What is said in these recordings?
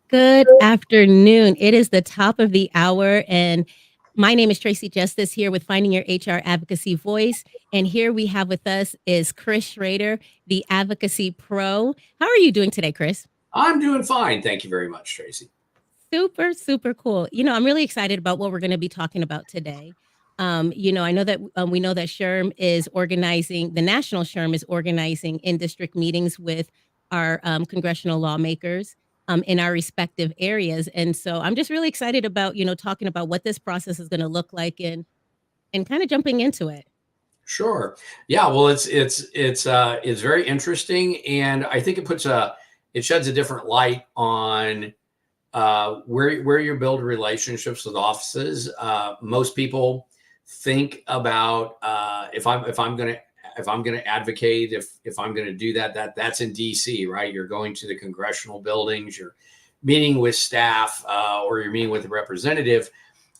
Good afternoon. It is the top of the hour, and my name is Tracy Justice here with Finding Your HR Advocacy Voice. And here we have with us is Chris Schrader, the Advocacy Pro. How are you doing today, Chris? I'm doing fine. Thank you very much, Tracy. Super, super cool. I'm really excited about what we're going to be talking about today. I know that we know that SHRM is organizing, the national SHRM is organizing in district meetings with our congressional lawmakers in our respective areas. And so I'm just really excited about, talking about what this process is going to look like and kind of jumping into it. Sure. Yeah. Well, it's very interesting, and I think it sheds a different light on where you build relationships with offices. Most people think about if I'm gonna advocate, if I'm gonna do that's in DC, right? You're going to the congressional buildings, you're meeting with staff, or you're meeting with a representative.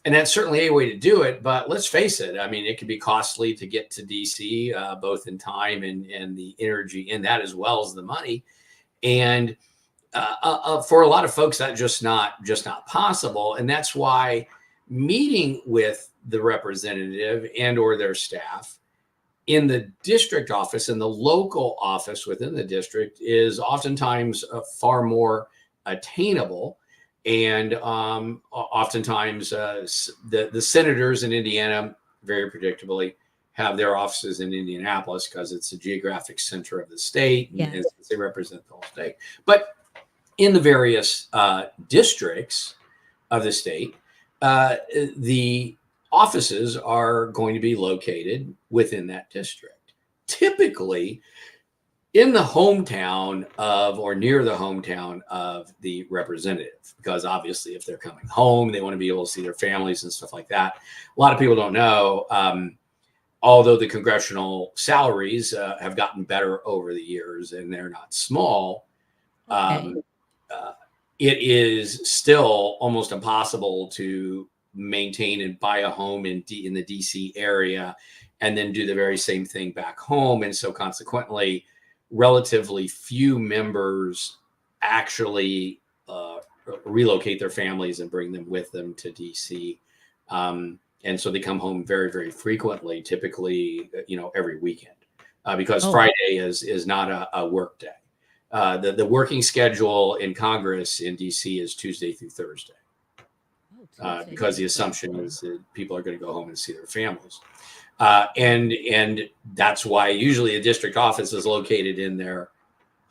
And that's certainly a way to do it. But let's face it, I mean, it can be costly to get to DC, both in time and the energy in that, as well as the money. And for a lot of folks, that's just not possible. And that's why meeting with the representative and or their staff in the district office, in the local office within the district, is oftentimes far more attainable. And oftentimes the senators in Indiana, very predictably, have their offices in Indianapolis because it's the geographic center of the state, and, Yes. they represent the whole state. But in the various districts of the state, the offices are going to be located within that district. Typically, in the hometown of, or near the hometown of the representative, because obviously if they're coming home, they want to be able to see their families and stuff like that. A lot of people don't know, although the congressional salaries have gotten better over the years and they're not small, Okay. it is still almost impossible to maintain and buy a home in the DC area and then do the very same thing back home. And so consequently, relatively few members actually relocate their families and bring them with them to DC. And so they come home very, very frequently, typically, every weekend, because Friday is not a work day. The working schedule in Congress in DC is Tuesday through Thursday, because the assumption is that people are going to go home and see their families. And that's why usually a district office is located in their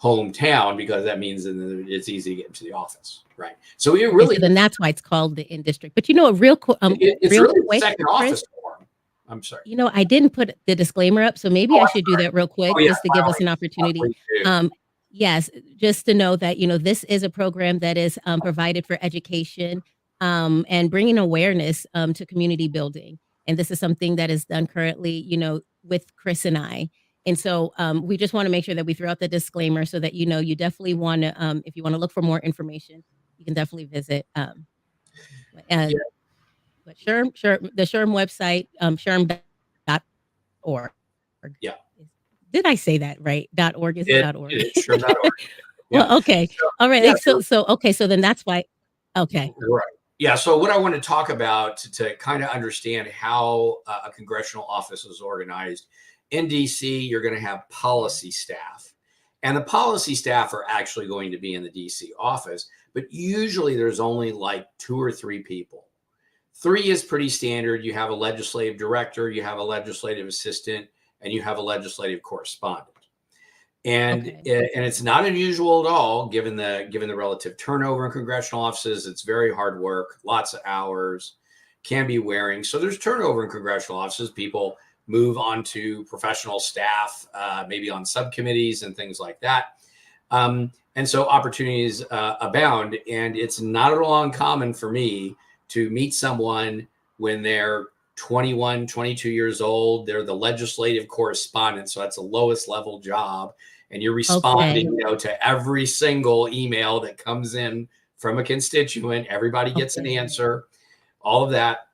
hometown, because that means that it's easy to get into the office, right? So it really, so then that's why it's called the in district. But a real quick, it's real really quick, second office form. I'm sorry. I didn't put the disclaimer up, so maybe I should do that real quick just to give us an opportunity. Yes, just to know that, this is a program that is provided for education and bringing awareness to community building. And this is something that is done currently, with Chris and I. And so we just want to make sure that we throw out the disclaimer so that, you definitely want to, if you want to look for more information, you can definitely visit but the SHRM website, SHRM.org. Yeah. Did I say that right? .org is .org. It is SHRM.org. Yeah. Well, okay. All right. Yeah, So then that's why. Okay. Right. Yeah. So what I want to talk about to kind of understand how a congressional office is organized in DC, you're going to have policy staff, and the policy staff are actually going to be in the DC office, but usually there's only like 2 or 3 people. 3 is pretty standard. You have a legislative director, you have a legislative assistant, and you have a legislative correspondent. And and it's not unusual at all, given the relative turnover in congressional offices. It's very hard work, lots of hours, can be wearing. So there's turnover in congressional offices. People move on to professional staff, maybe on subcommittees and things like that. And so opportunities abound. And it's not at all uncommon for me to meet someone when they're 21, 22 years old. They're the legislative correspondent. So that's the lowest level job. And you're responding, to every single email that comes in from a constituent. Everybody gets an answer, all of that.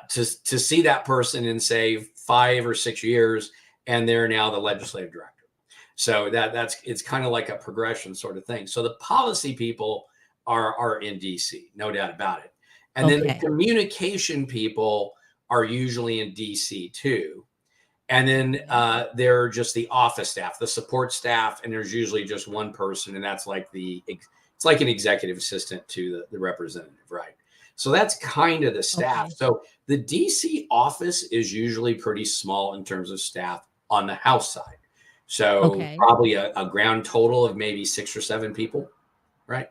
To see that person in, say, 5 or 6 years, and they're now the legislative director. So it's kind of like a progression sort of thing. So the policy people are in DC, no doubt about it. And then the communication people are usually in DC too. And then they're just the office staff, the support staff, and there's usually just one person, and that's like it's like an executive assistant to the representative, right? So that's kind of the staff. So the DC office is usually pretty small in terms of staff on the House side. So probably a ground total of maybe 6 or 7 people, right?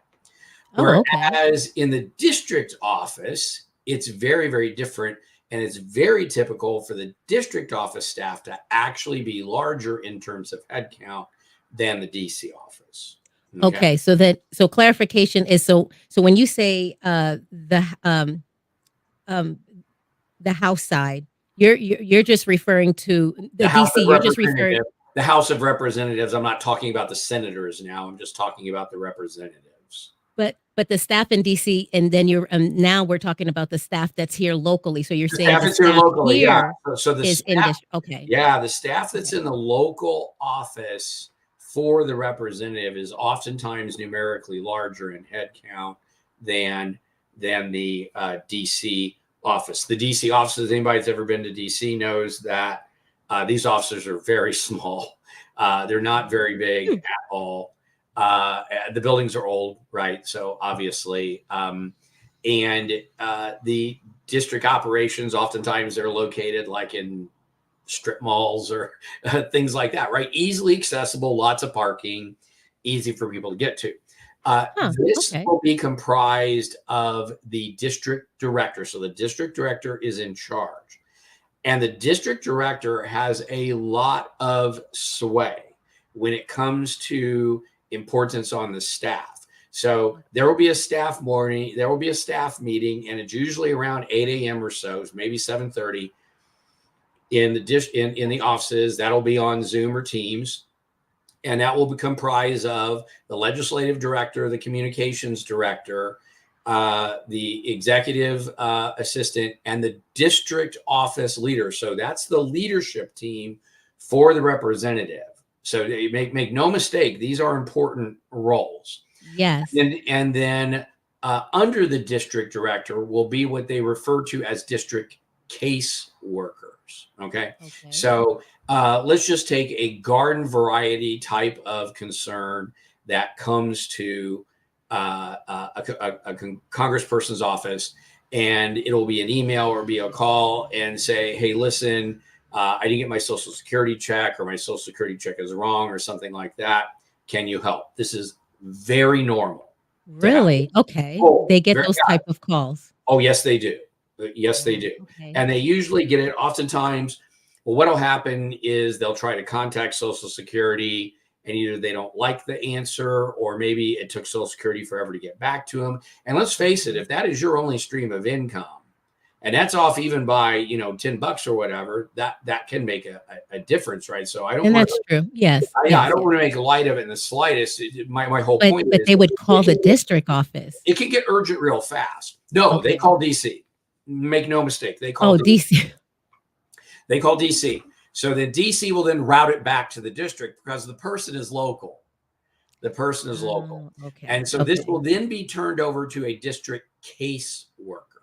Whereas in the district office, it's very, very different. And it's very typical for the district office staff to actually be larger in terms of headcount than the DC office. Okay. So clarification is, so when you say the House side, you're just referring to the DC. You're just referring the House of Representatives. I'm not talking about the senators now. I'm just talking about the representatives. But the staff in DC, and then you're now we're talking about the staff that's here locally. So you're saying the staff here locally, here So the is staff, in district. Okay. Yeah, the staff that's in the local office for the representative is oftentimes numerically larger in headcount than the DC office. The DC offices, anybody that's ever been to DC knows that these offices are very small. They're not very big at all. The buildings are old, right? So obviously, and the district operations, oftentimes they're located like in strip malls or things like that, right? Easily accessible, lots of parking, easy for people to get to. This will be comprised of the district director. So the district director is in charge, and the district director has a lot of sway when it comes to importance on the staff. So there will be a staff morning, there will be a staff meeting, and it's usually around 8 a.m. or so, maybe 7:30 in the offices. That'll be on Zoom or Teams. And that will be comprised of the legislative director, the communications director, the executive assistant, and the district office leader. So that's the leadership team for the representative. So make no mistake, these are important roles. Yes. And then under the district director will be what they refer to as district case workers. Okay. So let's just take a garden variety type of concern that comes to a congressperson's office, and it'll be an email or be a call and say, hey, listen, I didn't get my social security check, or my social security check is wrong, or something like that. Can you help? This is very normal. Really? Okay. They get those type of calls. Oh, yes, they do. Yes, they do. And they usually get it oftentimes. Well, what'll happen is they'll try to contact Social Security, and either they don't like the answer, or maybe it took Social Security forever to get back to them. And let's face it, if that is your only stream of income, and that's off even by, $10 or whatever, that can make a difference, right? So I don't. And that's true. Yes. I don't want to make light of it in the slightest. My whole point is, but they would call the district office. It can get urgent real fast. No, they call DC. Make no mistake, they call DC. They call DC. So then DC will then route it back to the district because the person is local. The person is local. And so this will then be turned over to a district case worker.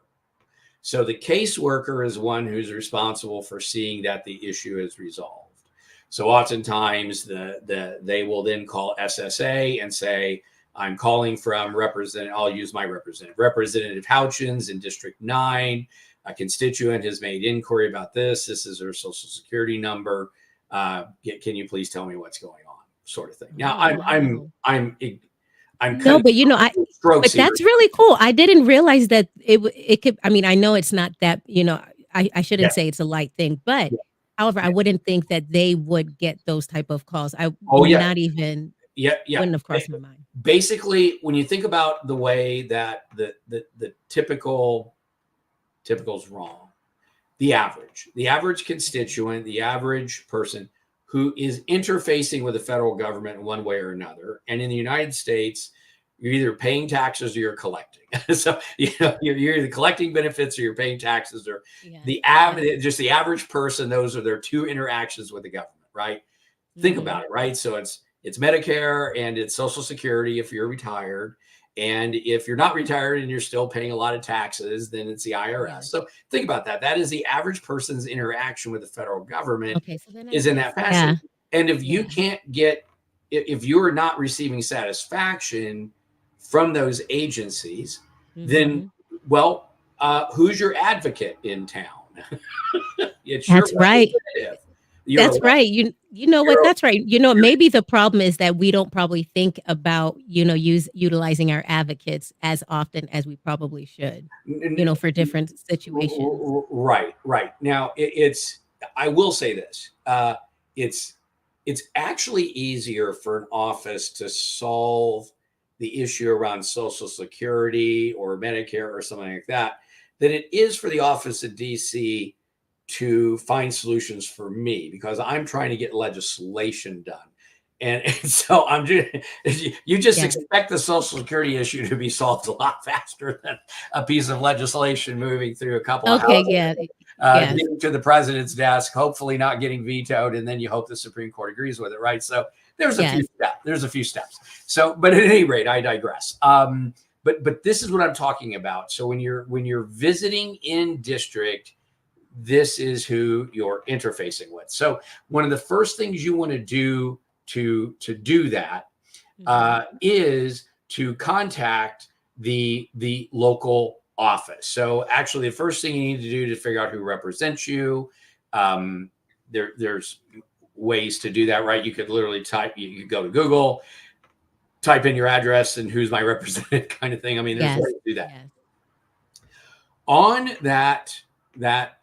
So the case worker is one who's responsible for seeing that the issue is resolved. So oftentimes they will then call SSA and say, I'm calling from I'll use my Representative Houchins in District 9. A constituent has made inquiry about this. This is her social security number. Can you please tell me what's going on? Sort of thing. Now I'm no, but but that's really cool. I didn't realize that it could. I mean, I know it's not that. I shouldn't say it's a light thing, but however, I wouldn't think that they would get those type of calls. Not even. Wouldn't have crossed my mind. Basically, when you think about the way that the typical's wrong, the average constituent, the average person who is interfacing with the federal government in one way or another, and in the United States, you're either paying taxes or you're collecting. So you're either collecting benefits or you're paying taxes, or just the average person. Those are their two interactions with the government, right? Think about it, right? So it's Medicare and it's Social Security if you're retired, And if you're not retired and you're still paying a lot of taxes, then it's the IRS. Yes. So think about that. That is the average person's interaction with the federal government Okay, so then I is in guess, that fashion. And if you yeah. can't get, if you're not receiving satisfaction from those agencies, then, well, who's your advocate in town? It's your That's right. representative. That's right. You know what? That's right. You know, maybe the problem is that we don't probably think about, utilizing our advocates as often as we probably should, for different situations. Right. Now, I will say this. It's actually easier for an office to solve the issue around Social Security or Medicare or something like that than it is for the office of DC to find solutions for me, because I'm trying to get legislation done. And so I'm just, you just expect the Social Security issue to be solved a lot faster than a piece of legislation moving through a couple of houses, getting to the president's desk, hopefully not getting vetoed, and then you hope the Supreme Court agrees with it, right? So there's a few steps. There's a few steps. So, but at any rate, I digress. But this is what I'm talking about. So when you're visiting in district, this is who you're interfacing with. So one of the first things you want to do to do that is to contact the local office. So actually, the first thing you need to do to figure out who represents you, there's ways to do that, right? You could literally you could go to Google, type in your address and who's my representative kind of thing. I mean, there's ways to do that. On that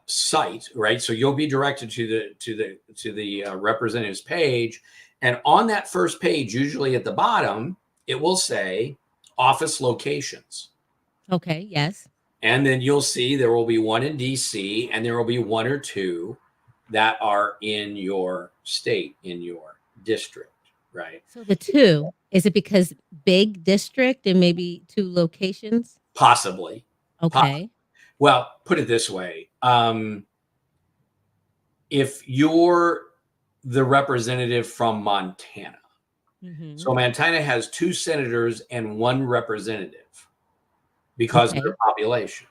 site, right? So you'll be directed to the representative's page, and on that first page, usually at the bottom, it will say office locations. Okay. Yes. And then you'll see there will be one in DC, and there will be one or two that are in your state, in your district, right? So the two, is it because big district and maybe two locations? Possibly. Okay. Well, put it this way. If you're the representative from Montana, so Montana has 2 senators and 1 representative because of their population.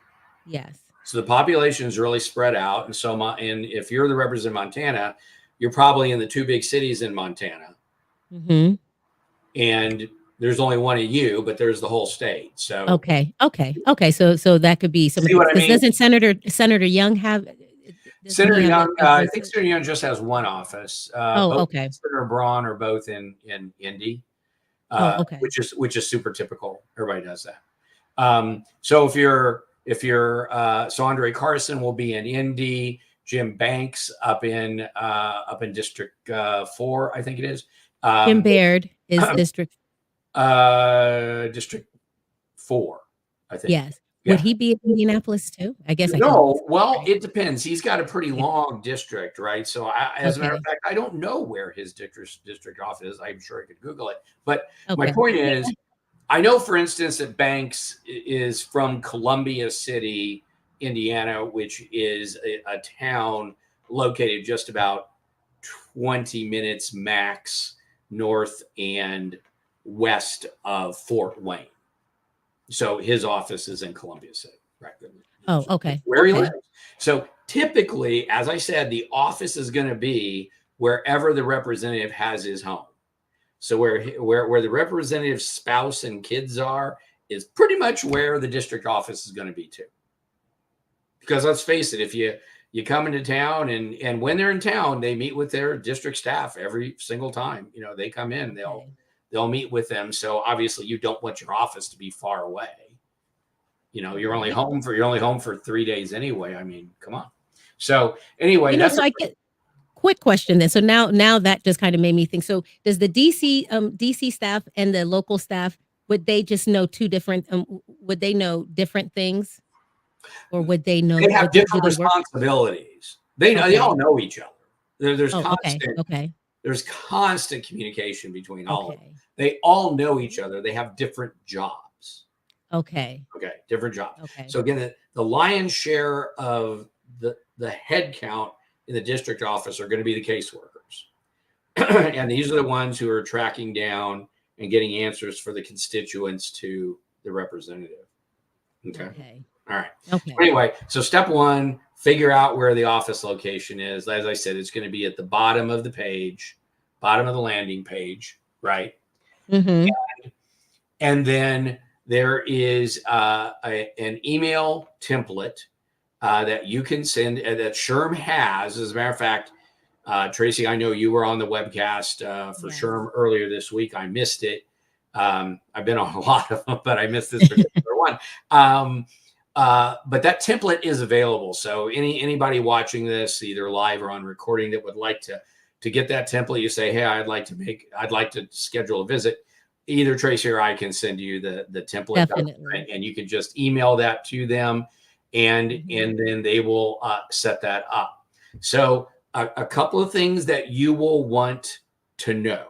Yes. So the population is really spread out. And so, and if you're the representative of Montana, you're probably in the 2 big cities in Montana. And there's only one of you, but there's the whole state. So okay. So that could be somebody. Because doesn't Senator Young have? Senator Young, I think Senator Young just has one office. Okay. Senator Braun are both in Indy, which is super typical. Everybody does that. So if you're so Andre Carson will be in Indy. Jim Banks up in District 4, I think it is. Jim Baird is District 4, I think. Yes. Would he be in Indianapolis too? I guess. No. Well, it depends. He's got a pretty long district, right? So, as a matter of fact, I don't know where his district office is. I'm sure I could Google it. But my point is, I know, for instance, that Banks is from Columbia City, Indiana, which is a town located just about 20 minutes max north and west of Fort Wayne. So his office is in Columbia City, right? Oh, okay. Where he lives. So typically, as I said, the office is going to be wherever the representative has his home. So where the representative's spouse and kids are is pretty much where the district office is going to be too. Because let's face it, if you come into town and when they're in town, they meet with their district staff every single time. They come in, they'll meet with them. So obviously you don't want your office to be far away. You're only home for 3 days anyway. I mean, come on. So anyway, so I get quick question then. So now that just kind of made me think. So does the DC staff and the local staff, would they just know two different, would they know different things? Or would they know? They have different responsibilities. They all know each other. There's there's constant communication between all of them. They all know each other. They have different jobs. Okay, different jobs. So again, the lion's share of the head count in the district office are going to be the caseworkers. And these are the ones who are tracking down and getting answers for the constituents to the representative. Okay. Okay. All right. Okay. Anyway, so step one, figure out where the office location is. As I said, it's going to be at the bottom of the page, bottom of the landing page, right? Mm-hmm. And then there is an email template that you can send that SHRM has. As a matter of fact, Tracy, I know you were on the webcast for Yes. SHRM earlier this week. I missed it. I've been on a lot of them, but I missed this particular one. But that template is available. So anybody watching this, either live or on recording, that would like to get that template, you say, hey, I'd like to schedule a visit. Either Tracy or I can send you the template. Definitely. And you can just email that to them, and then they will set that up. So a couple of things that you will want to know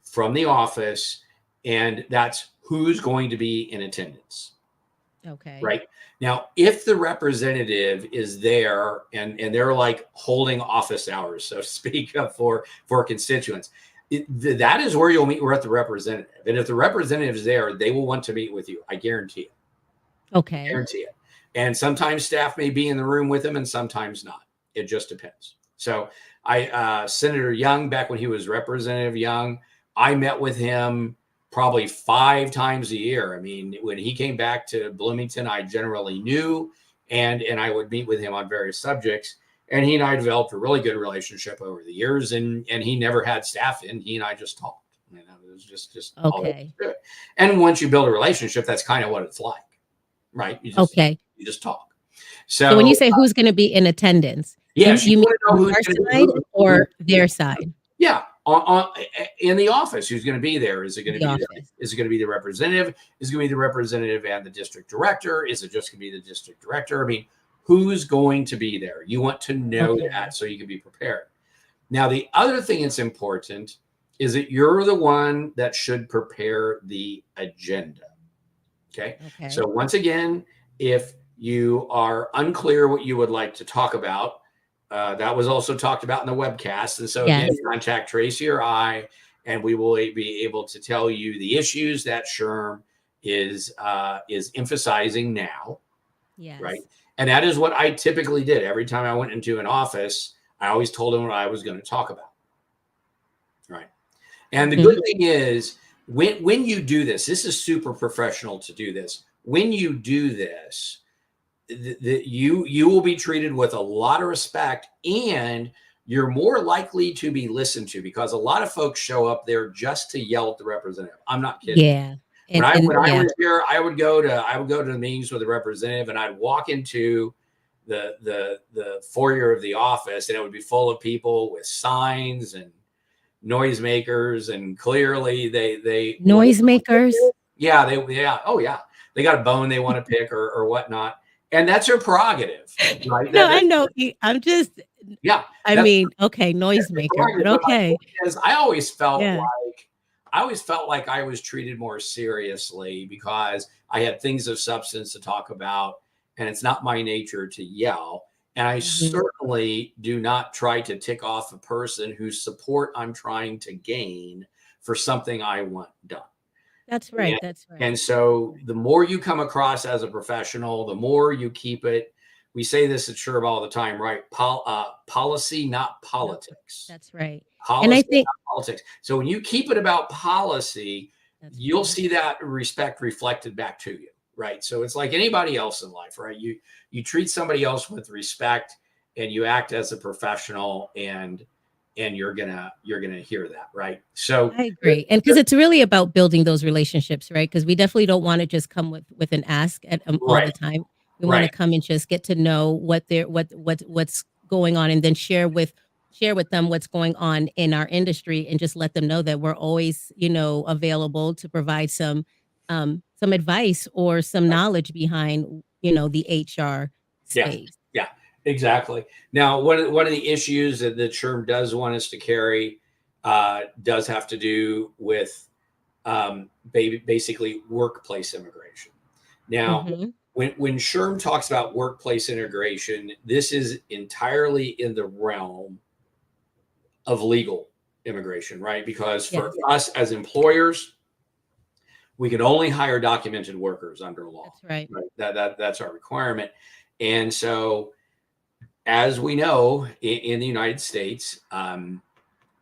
from the office, and that's who's going to be in attendance. Okay. Right. Now, if the representative is there and they're like holding office hours, so to speak, for constituents, that is where you'll meet with the representative. And if the representative is there, they will want to meet with you. I guarantee it. Okay. Guarantee it. And sometimes staff may be in the room with them and sometimes not. It just depends. So Senator Young, back when he was Representative Young, I met with him probably 5 times a year. I mean, when he came back to Bloomington, I generally knew, and I would meet with him on various subjects. And he and I developed a really good relationship over the years. And he never had staff in. He and I just talked. You know, it was just okay. Good. And once you build a relationship, that's kind of what it's like, right? You just talk. So when you say who's going to be in attendance, yes, you mean on our side or their side? Yeah. In the office, who's going to be there? Is it going to be the representative? Is it going to be the representative and the district director? Is it just going to be the district director? I mean, who's going to be there? You want to know that so you can be prepared. Now, the other thing that's important is that you're the one that should prepare the agenda. Okay. So once again, if you are unclear what you would like to talk about, that was also talked about in the webcast. And so again, contact Tracy or I, and we will be able to tell you the issues that SHRM is emphasizing now. Yes. Right. And that is what I typically did. Every time I went into an office, I always told them what I was going to talk about. Right. And the good thing is when you do this is super professional to do this. When you do this, you will be treated with a lot of respect, and you're more likely to be listened to, because a lot of folks show up there just to yell at the representative. I'm not kidding. Yeah. When I was here, I would go to the meetings with the representative, and I'd walk into the foyer of the office, and it would be full of people with signs and noisemakers, and clearly they noisemakers. Yeah, oh yeah, they got a bone they want to pick or whatnot. And that's her prerogative, right? No, I know. I'm just, I mean, noisemaker, but okay. Because I always felt like I was treated more seriously because I had things of substance to talk about, and it's not my nature to yell. And I certainly do not try to tick off a person whose support I'm trying to gain for something I want done. That's right. That's right. And so the more you come across as a professional, the more you keep it. We say this at SHRM all the time, right? Policy, not politics. That's right. Policy, and I think not politics. So when you keep it about policy, you'll see that respect reflected back to you, right? So it's like anybody else in life, right? You treat somebody else with respect, and you act as a professional, and you're gonna hear that, right? So I agree, and because it's really about building those relationships, right? Because we definitely don't want to just come with an ask at all the time. We want to come and just get to know what's going on, and then share with them what's going on in our industry, and just let them know that we're always available to provide some advice or some knowledge behind the HR space. Yeah. Exactly. Now, one of the issues that the SHRM does want us to carry does have to do with basically workplace immigration. Now, when SHRM talks about workplace integration, this is entirely in the realm of legal immigration, right? Because for us as employers, we can only hire documented workers under law. That's right. That's our requirement. And so, as we know, in the United States,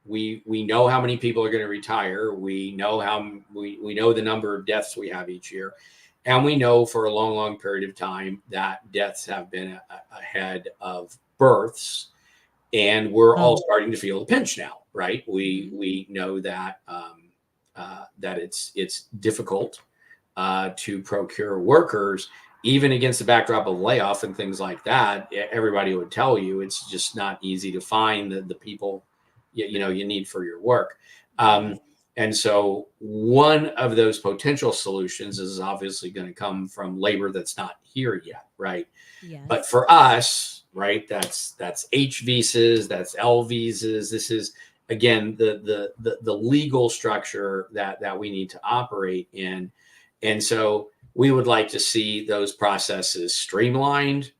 we know how many people are going to retire. We know we know the number of deaths we have each year, and we know for a long period of time that deaths have been ahead of births, and we're all starting to feel the pinch now, right? We know that that it's difficult to procure workers, even against the backdrop of layoff and things like that. Everybody would tell you it's just not easy to find the people you need for your work. And so one of those potential solutions is obviously going to come from labor that's not here yet, right? Yes. But for us, right, that's H visas, that's L visas. This is, again, the legal structure that we need to operate in. And so we would like to see those processes streamlined.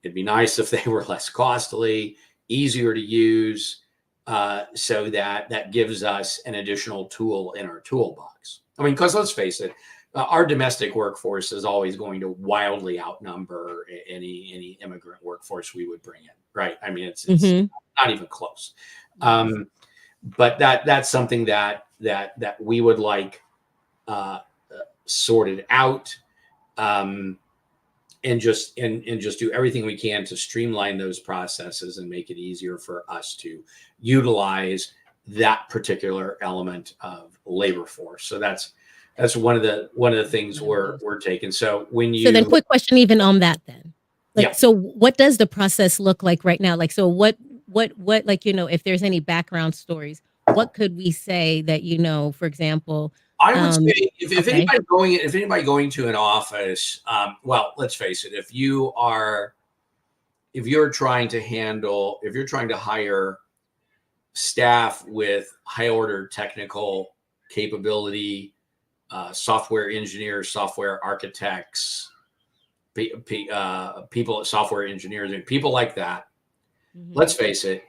It'd be nice if they were less costly, easier to use, so that gives us an additional tool in our toolbox. I mean, because let's face it, our domestic workforce is always going to wildly outnumber any immigrant workforce we would bring in, right? I mean, it's not even close. But that's something that we would like sorted out, and just do everything we can to streamline those processes and make it easier for us to utilize that particular element of labor force. So that's one of the things we're taking. So then quick question even on that then. So what does the process look like right now? So what if there's any background stories, what could we say that, for example, I would say if anybody going to an office, well, let's face it, if you're trying to hire staff with high order technical capability, software engineers, software architects, people, software engineers, and people like that, let's face it,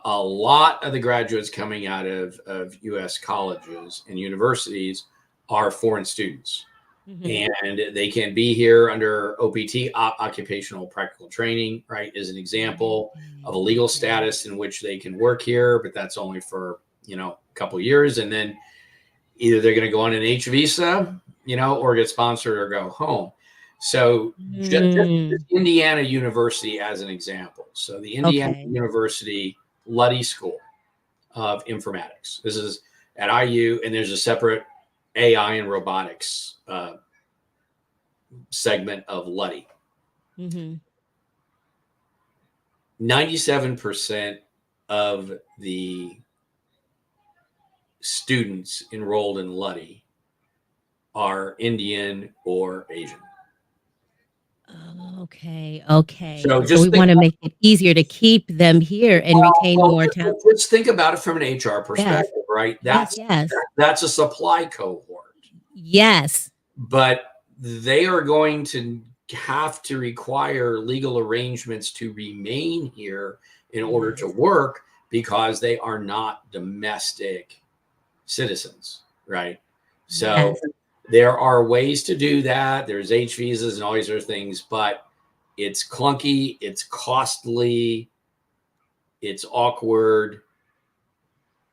a lot of the graduates coming out of U.S. colleges and universities are foreign students. And they can be here under OPT, occupational practical training, right, is an example of a legal status in which they can work here, but that's only for, a couple of years. And then either they're going to go on an H visa, or get sponsored or go home. So just Indiana University as an example. So the Indiana University Luddy School of Informatics. This is at IU, and there's a separate AI and robotics segment of Luddy. 97% of the students enrolled in Luddy are Indian or Asian. Okay. So we want to make it easier to keep them here and retain more talent. Let's think about it from an HR perspective, right? That's a supply cohort. Yes. But they are going to have to require legal arrangements to remain here in order to work because they are not domestic citizens, right? So there are ways to do that. There's H visas and all these other things, but it's clunky, it's costly, it's awkward,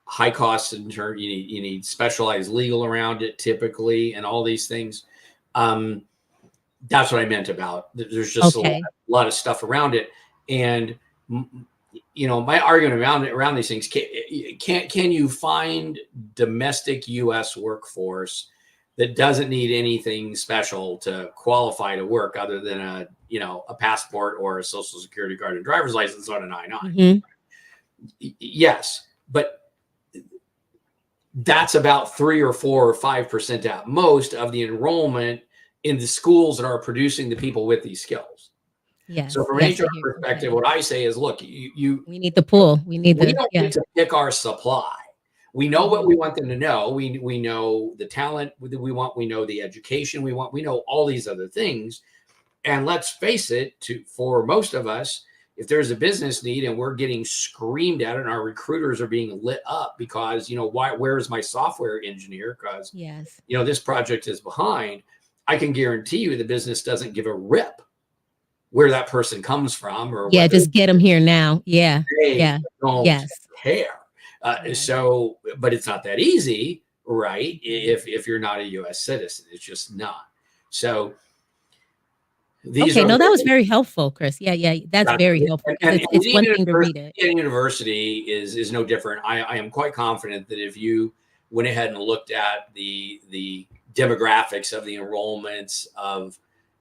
high costs in turn. You need specialized legal around it typically, and all these things. That's what I meant about. There's just a lot of stuff around it, and my argument around these things: can you find domestic U.S. workforce that doesn't need anything special to qualify to work other than a passport or a social security card and driver's license on an I-9? Yes, but that's about 3 or 4 or 5% at most of the enrollment in the schools that are producing the people with these skills. Yes. So from an HR perspective, what I say is, look, we need the pool. We need to pick our supply. We know what we want them to know. We know the talent that we want. We know the education we want. We know all these other things. And let's face it, for most of us, if there's a business need and we're getting screamed at and our recruiters are being lit up because, where is my software engineer? Because, Yes. This project is behind. I can guarantee you the business doesn't give a rip where that person comes from or Yeah, just get them here now. Yeah. they Yeah. don't Yes. care. Yes. So, but it's not that easy, right? Mhm. If you're not a U.S. citizen, it's just not. So these Okay, are no, that was the very helpful, Chris. Yeah, yeah, that's very helpful because and it's one thing to read it. university is no different. I am quite confident that if you went ahead and looked at the demographics of the enrollments of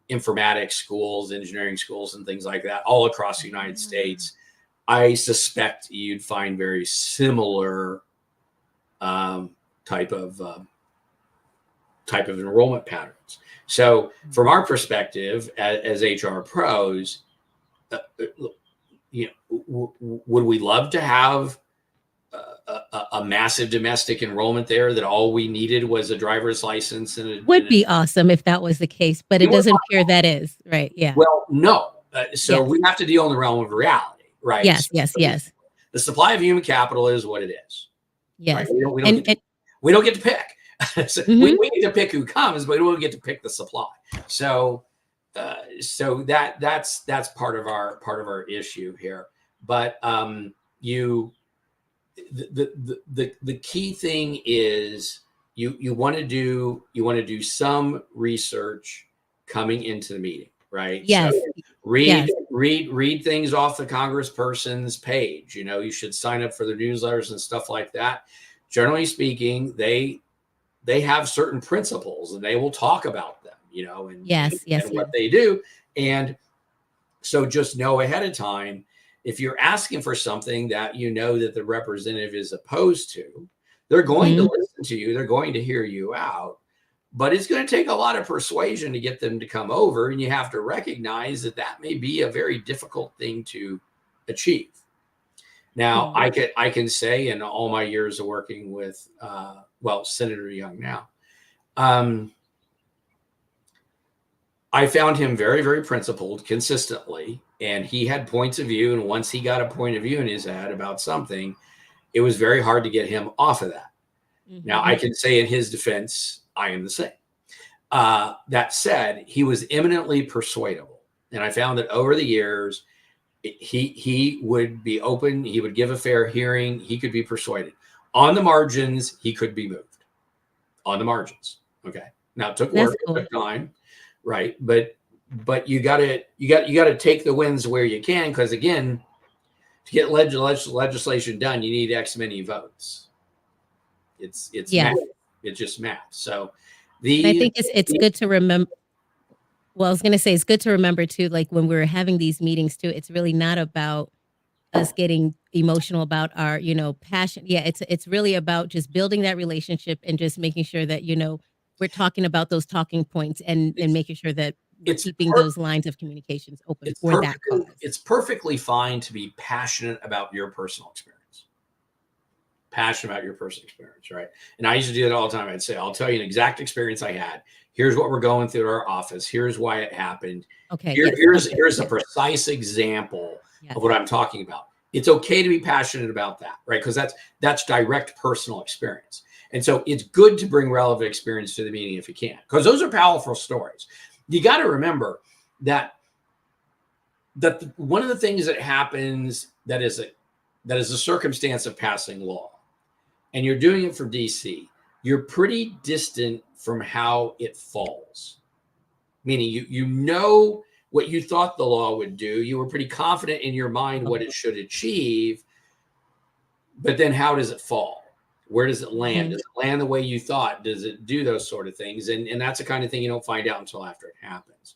informatics schools, engineering schools, and things like that all across the United States, I suspect you'd find very similar type of enrollment patterns. So, from our perspective as HR pros, would we love to have a massive domestic enrollment there that all we needed was a driver's license Would be awesome if that was the case, but it doesn't appear that is, right? Yeah. Well, no. So Yes. we have to deal in the realm of reality, right? Yes, So yes, yes. the supply of human capital is what it is, right? Yes. We don't get to pick. So Mhm. we get to pick who comes, but we don't get to pick the supply. So that's part of our issue here. But the key thing is you want to do some research coming into the meeting, right? Yes. So Yes. read things off the congressperson's page. You should sign up for their newsletters and stuff like that. Generally speaking, they have certain principles and they will talk about them, and what they do. And so just know ahead of time, if you're asking for something that that the representative is opposed to, they're going to listen to you. They're going to hear you out. But it's going to take a lot of persuasion to get them to come over. And you have to recognize that may be a very difficult thing to achieve. Now, I can say in all my years of working with, Senator Young now, I found him very, very principled consistently, and he had points of view. And once he got a point of view in his head about something, it was very hard to get him off of that. Now, I can say in his defense, I am the same. That said, he was eminently persuadable. And I found that over the years, he would be open. He would give a fair hearing. He could be persuaded. On the margins, he could be moved. On the margins. Okay. Now, it took work. It took time. Right. But you gotta take the wins where you can, because again, to get legislation done, you need X many votes. It's math. It's just math. So I think it's good to remember. Well, I was going to say it's good to remember too, like when we're having these meetings too, it's really not about us getting emotional about our, passion. Yeah, it's really about just building that relationship and just making sure that, we're talking about those talking points and making sure that we're keeping those lines of communications open for that cause. It's perfectly fine to be passionate about your personal experience. Passionate about your personal experience, right? And I used to do that all the time. I'd say, I'll tell you an exact experience I had. Here's what we're going through at our office. Here's why it happened. Okay. Here's a precise example of what I'm talking about. It's okay to be passionate about that, right? Because that's direct personal experience. And so it's good to bring relevant experience to the meeting if you can, because those are powerful stories. You got to remember that one of the things that happens that is a circumstance of passing law, and you're doing it for DC, you're pretty distant from how it falls. Meaning you know what you thought the law would do. You were pretty confident in your mind what it should achieve. But then how does it fall? Where does it land? Does it land the way you thought? Does it do those sort of things? And that's the kind of thing you don't find out until after it happens.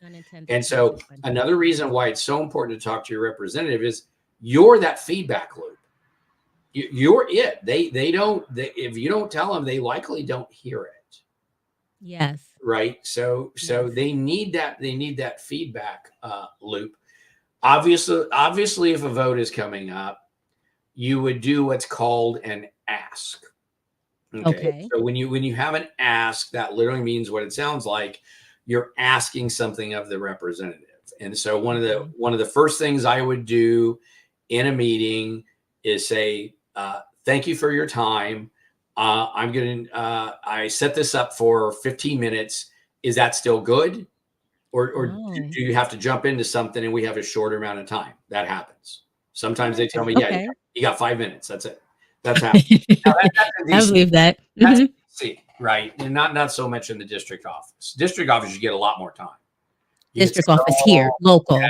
And so another reason why it's so important to talk to your representative is you're that feedback loop. You're it. If you don't tell them, they likely don't hear it. Yes. Right. So they need that feedback loop. Obviously, if a vote is coming up, you would do what's called an ask. Okay. So when you have an ask, that literally means what it sounds like. You're asking something of the representative. And so one of the first things I would do in a meeting is say, thank you for your time. I set this up for 15 minutes. Is that still good? Or do you have to jump into something and we have a shorter amount of time? That happens. Sometimes they tell me, yeah, you got 5 minutes. That's it. That's happening. I believe that. That's DC, right? And not so much in the district office. District office, you get a lot more time. District office here, local.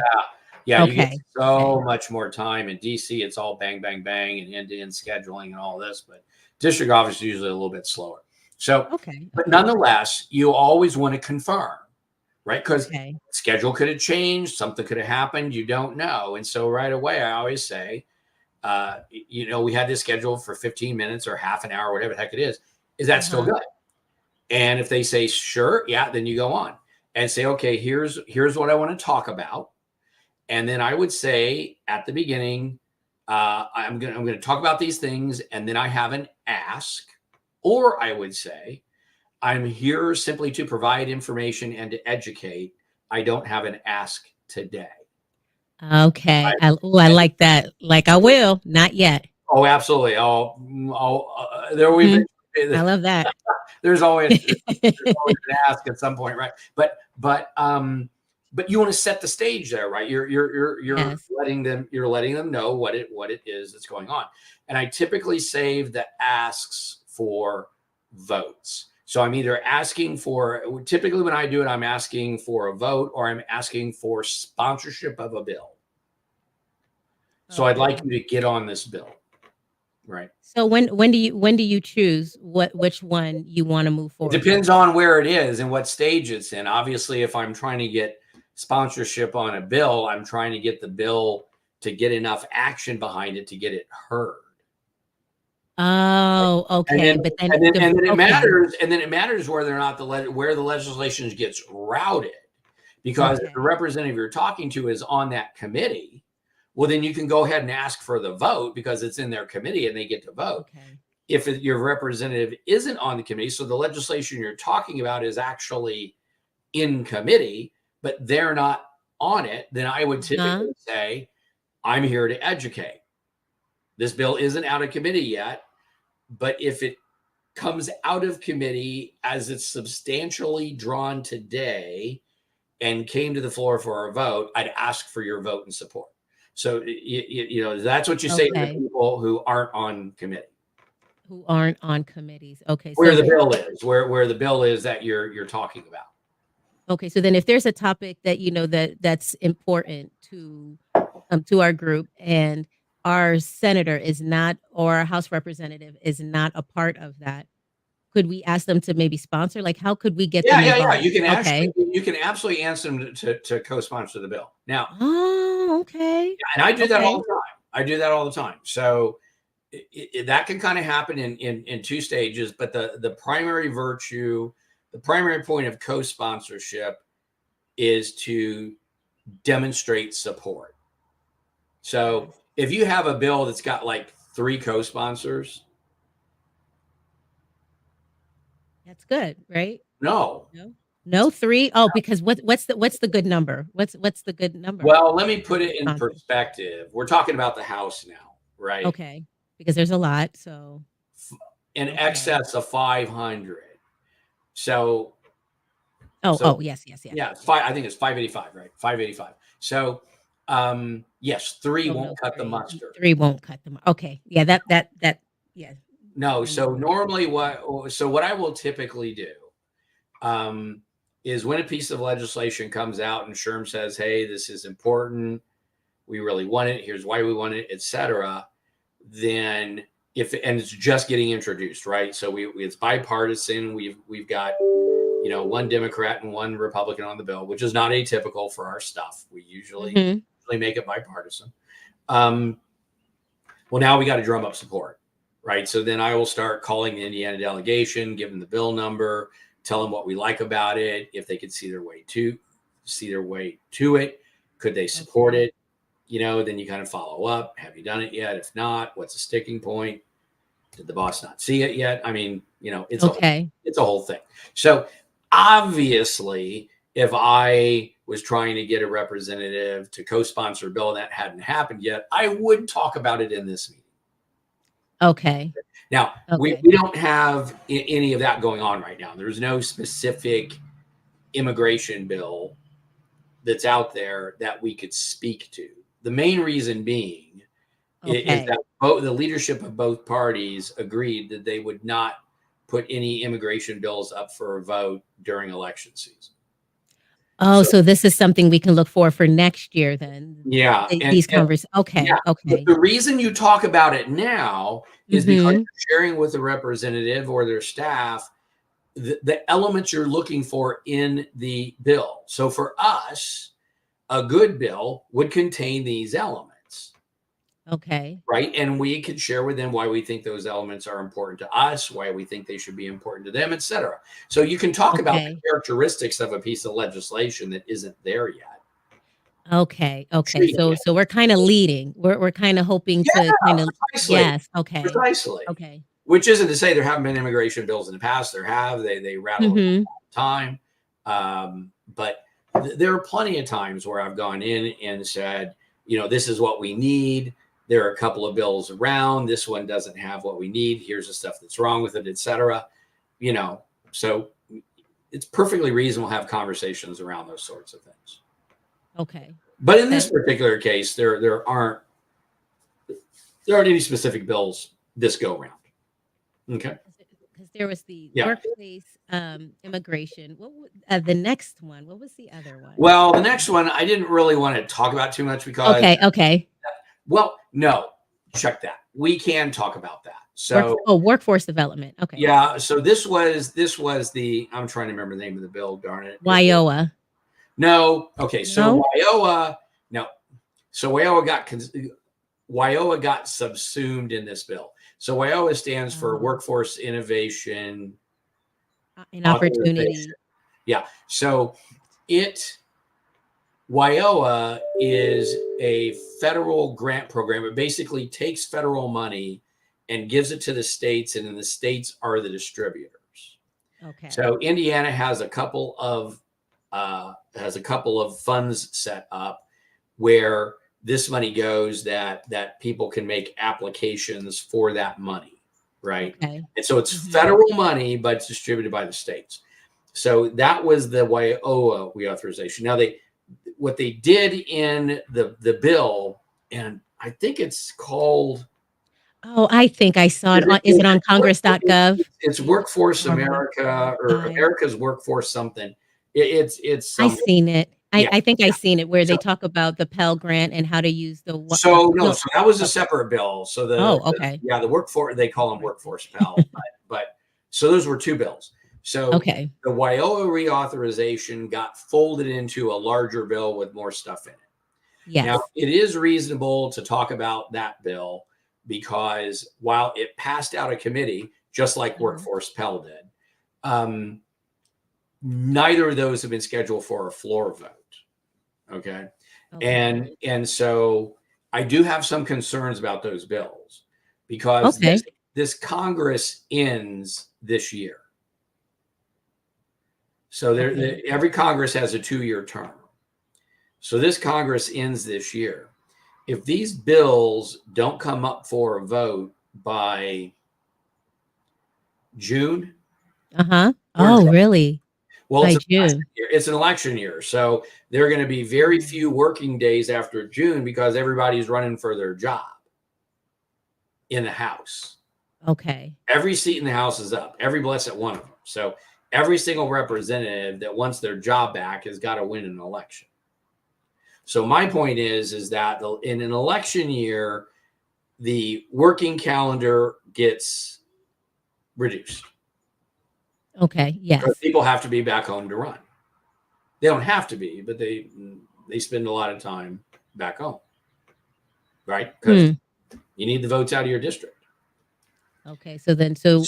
Yeah, you get so much more time. In DC, it's all bang, bang, bang, and end-to-end scheduling and all this. But district office is usually a little bit slower. So, but nonetheless, you always want to confirm, right? Because schedule could have changed, something could have happened, you don't know. And so right away, I always say, we had this scheduled for 15 minutes or half an hour, whatever the heck it is. Is that still good? And if they say, sure, yeah, then you go on and say, okay, here's what I want to talk about. And then I would say at the beginning, I'm going to talk about these things. And then I have an ask, or I would say, I'm here simply to provide information and to educate. I don't have an ask today. Okay. I like that. Like I will, not yet. Oh, absolutely. There we I love that. there's always an ask at some point, right? But you want to set the stage there, right? You're letting them know what it is that's going on. And I typically save the asks for votes. So I'm either asking for, typically when I do it, I'm asking for a vote or I'm asking for sponsorship of a bill. So I'd like you to get on this bill. Right. So when do you choose which one you want to move forward? It depends on where it is and what stage it's in. Obviously, if I'm trying to get sponsorship on a bill, I'm trying to get the bill to get enough action behind it to get it heard. Oh, okay. But then it matters. And then it matters whether or not where the legislation gets routed, because if the representative you're talking to is on that committee, well, then you can go ahead and ask for the vote because it's in their committee and they get to vote. If your representative isn't on the committee, so the legislation you're talking about is actually in committee, but they're not on it, then I would typically say, I'm here to educate. This bill isn't out of committee yet, but if it comes out of committee as it's substantially drawn today and came to the floor for a vote, I'd ask for your vote and support. So, that's what you say to the people who aren't on committee. Who aren't on committees. Okay. Where the bill is, where the bill is that you're talking about. Okay. So then if there's a topic that, that's important to our group and our senator is not, or our House representative is not a part of that, could we ask them to maybe sponsor? Like, how could we get them involved? Yeah. You can absolutely ask them to co-sponsor the bill. Now, and I do that all the time. So that can kind of happen in two stages, but the primary point of co-sponsorship is to demonstrate support. So if you have a bill that's got like 3 co-sponsors, that's good, right? No, 3. Oh, because what's the good number? What's the good number? Well, let me put it in perspective. We're talking about the House now, right? Okay, because there's a lot. So in excess of 500. So. Yes. Yeah, I think it's 585, right? 585. So, yes, 3 won't cut the mustard. 3 won't cut them. Okay, yeah, that. No, so normally what I will typically do is when a piece of legislation comes out and SHRM says, hey, this is important, we really want it, here's why we want it, etc., then and it's just getting introduced, right? So it's bipartisan. We've got 1 Democrat and 1 Republican on the bill, which is not atypical for our stuff. We usually make it bipartisan. Well, now we got to drum up support. Right. So then I will start calling the Indiana delegation, give them the bill number, tell them what we like about it. If they could see their way to it, could they support it? Then you kind of follow up. Have you done it yet? If not, what's the sticking point? Did the boss not see it yet? I mean, it's a whole thing. So obviously, if I was trying to get a representative to co-sponsor a bill, and that hadn't happened yet, I would talk about it in this meeting. Okay. Now, Okay. we don't have any of that going on right now. There's no specific immigration bill that's out there that we could speak to. The main reason being is that the leadership of both parties agreed that they would not put any immigration bills up for a vote during election season. Oh, so this is something we can look for next year then? Yeah. These conversations. Okay. Yeah, Okay. the reason you talk about it now is because you're sharing with a representative or their staff the elements you're looking for in the bill. So for us, a good bill would contain these elements. Okay. Right. And we could share with them why we think those elements are important to us, why we think they should be important to them, et cetera. So you can talk about the characteristics of a piece of legislation that isn't there yet. Okay. Okay. So we're kind of leading. We're kind of hoping to kind of yes. Okay. Precisely. Okay. Which isn't to say there haven't been immigration bills in the past. There have. They rattle all the time. But there are plenty of times where I've gone in and said, this is what we need. There are a couple of bills around. This one doesn't have what we need. Here's the stuff that's wrong with it, et cetera. So it's perfectly reasonable to have conversations around those sorts of things. Okay. But in this particular case, there aren't any specific bills this go around. Okay. Because there was the workplace immigration. What the next one? What was the other one? Well, the next one I didn't really want to talk about too much because okay. Well, no, check that. We can talk about that. So workforce development. Okay. Yeah. So this was the I'm trying to remember the name of the bill. Darn it. WIOA. No. Okay. So WIOA. No. So WIOA got subsumed in this bill. So WIOA stands for Workforce Innovation and Opportunity. Yeah. So WIOA is a federal grant program. It basically takes federal money and gives it to the states, and then the states are the distributors. Okay. So Indiana has a couple of funds set up where this money goes that people can make applications for that money, right? Okay. And so it's federal money, but it's distributed by the states. So that was the WIOA reauthorization. Now what they did in the bill, and I think it's called. Oh, I think I saw it. Is it on Congress.gov? It's Workforce America or America's Workforce something. It's. I've seen it. I think I've seen it where they talk about the Pell Grant and how to use the. So that was a separate bill. So the workforce, they call them Workforce Pell, but so those were two bills. So the WIOA reauthorization got folded into a larger bill with more stuff in it. Yes. Now, it is reasonable to talk about that bill because while it passed out of committee, just like Workforce Pell did, neither of those have been scheduled for a floor vote. Okay. And so I do have some concerns about those bills because this Congress ends this year. So every Congress has a 2-year term. So this Congress ends this year. If these bills don't come up for a vote by June. Oh, really? Well, it's an election year. So there are going to be very few working days after June because everybody's running for their job in the House. Okay. Every seat in the House is up, every blessed one of them. So every single representative that wants their job back has got to win an election. So my point is that in an election year, the working calendar gets reduced. Okay. Yes. Because people have to be back home to run. They don't have to be, but they spend a lot of time back home, right? Because you need the votes out of your district. Okay. So then, my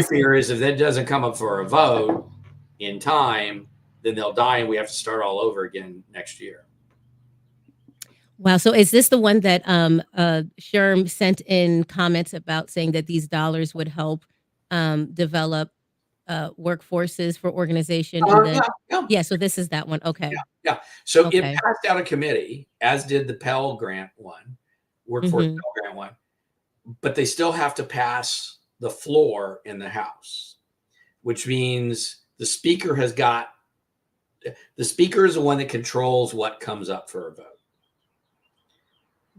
fear is if that doesn't come up for a vote in time, then they'll die and we have to start all over again next year. Wow. So is this the one that SHRM sent in comments about saying that these dollars would help develop workforces for organization, and then Yeah. yeah, so this is that one. Okay. Yeah. So it Okay. passed out of committee, as did the Pell Grant one, Workforce Mhm. Pell Grant one, but they still have to pass the floor in the House, which means the speaker is the one that controls what comes up for a vote.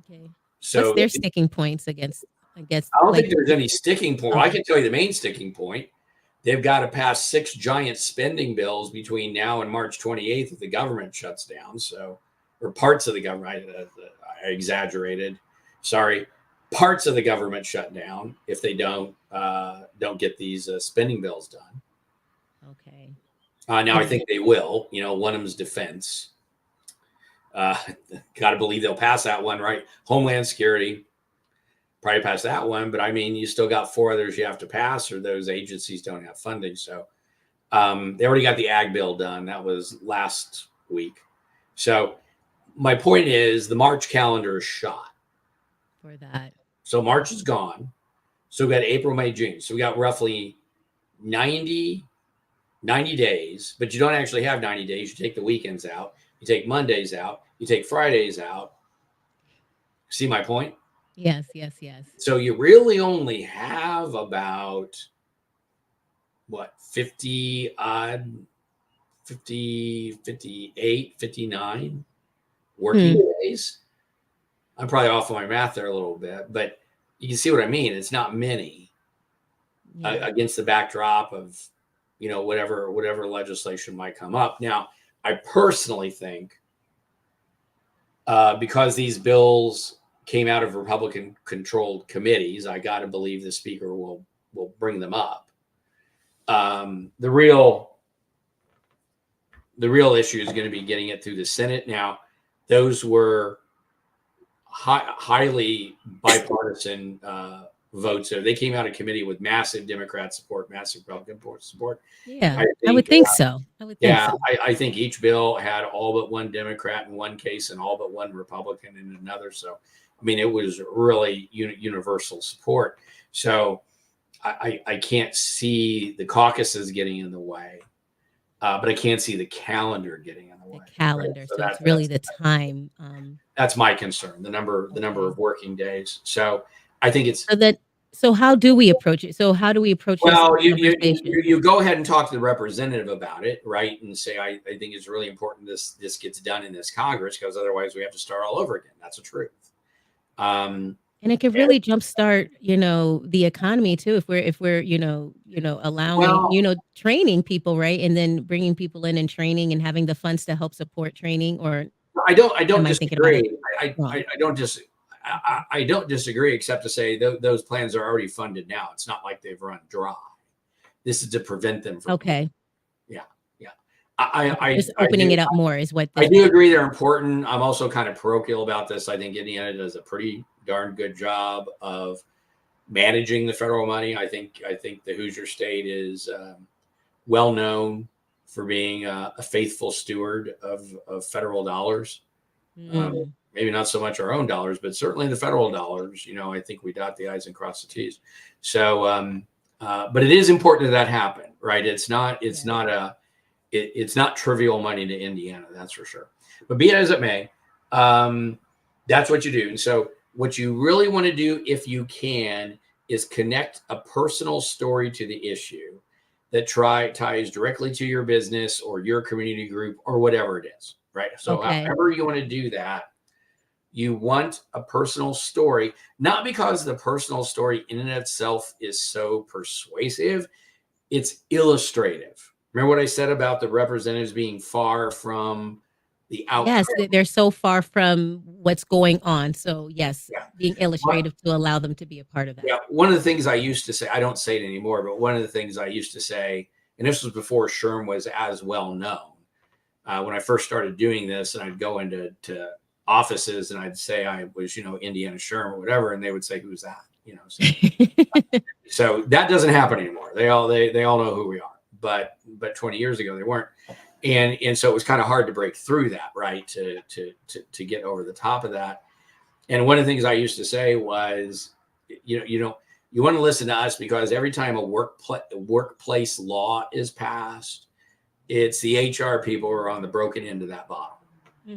Okay. What's So their sticking points against I don't like think there's any sticking point. I okay. can tell you the main sticking point. They've got to pass 6 giant spending bills between now and March 28th if the government shuts down. So, or parts of the government, I exaggerated. Sorry, parts of the government shut down if they don't get these spending bills done. Okay. Now I And think they will. One of them's defense. Got to believe they'll pass that one, right? Homeland Security. Probably pass that one, but I mean, you still got 4 others you have to pass, or those agencies don't have funding. So they already got the ag bill done. That was last week. So my point is the March calendar is shot. for that. So March is gone. So we got April, May, June. So we got roughly 90 days, but you don't actually have 90 days. You take the weekends out. You take Mondays out. You take Fridays out. See my point? Yes, yes, yes. So you really only have about 50 odd, 50, 58, 59 working days. I'm probably off on my math there a little bit, but you can see what I mean. It's not many against the backdrop of, whatever legislation might come up. Now, I personally think because these bills came out of Republican-controlled committees, I got to believe the speaker will bring them up. The real issue is going to be getting it through the Senate. Now, those were highly bipartisan votes. So they came out of committee with massive Democrat support, massive Republican support. Yeah, I would think so. I think each bill had all but one Democrat in one case and all but one Republican in another. So, I mean, it was really universal support. So I can't see the caucuses getting in the way, but I can't see the calendar getting in the way. The calendar. Right? So it's really the time. That's my concern, the number of working days. So I think it's so how do we approach it? So how do we approach this conversation? You go ahead and talk to the representative about it, right? And say, I think it's really important this gets done in this Congress, because otherwise we have to start all over again. That's the truth. And it could really jumpstart, the economy too, if we're allowing, training people, right, and then bringing people in and training and having the funds to help support training. Or I don't disagree. I don't disagree, except to say those plans are already funded now. It's not like they've run dry. This is to prevent them from. Okay. Yeah. Just opening it up more is what I do agree they're important. I'm also kind of parochial about this. I think Indiana does a pretty darn good job of managing the federal money. I think the Hoosier State is well known for being a faithful steward of federal dollars. Maybe not so much our own dollars, but certainly the federal dollars. I think we dot the I's and cross the T's. So, but it is important that happen, right? It's not trivial money to Indiana, that's for sure. But be it as it may, that's what you do. And so what you really want to do, if you can, is connect a personal story to the issue that ties directly to your business or your community group or whatever it is, right? So however you want to do that, you want a personal story, not because the personal story in and of itself is so persuasive, it's illustrative. Remember what I said about the representatives being far from the outcome? Yes, they're so far from what's going on. So yes, being illustrative to allow them to be a part of that. Yeah, one of the things I used to say, I don't say it anymore, but one of the things I used to say, and this was before SHRM was as well known, when I first started doing this, and I'd go into offices and I'd say I was, IndySHRM or whatever, and they would say, "Who's that?" So that doesn't happen anymore. They all know who we are. But 20 years ago they weren't, and so it was kind of hard to break through that, right? To get over the top of that. And one of the things I used to say was, you want to listen to us because every time a workplace law is passed, it's the HR people who are on the broken end of that bottle.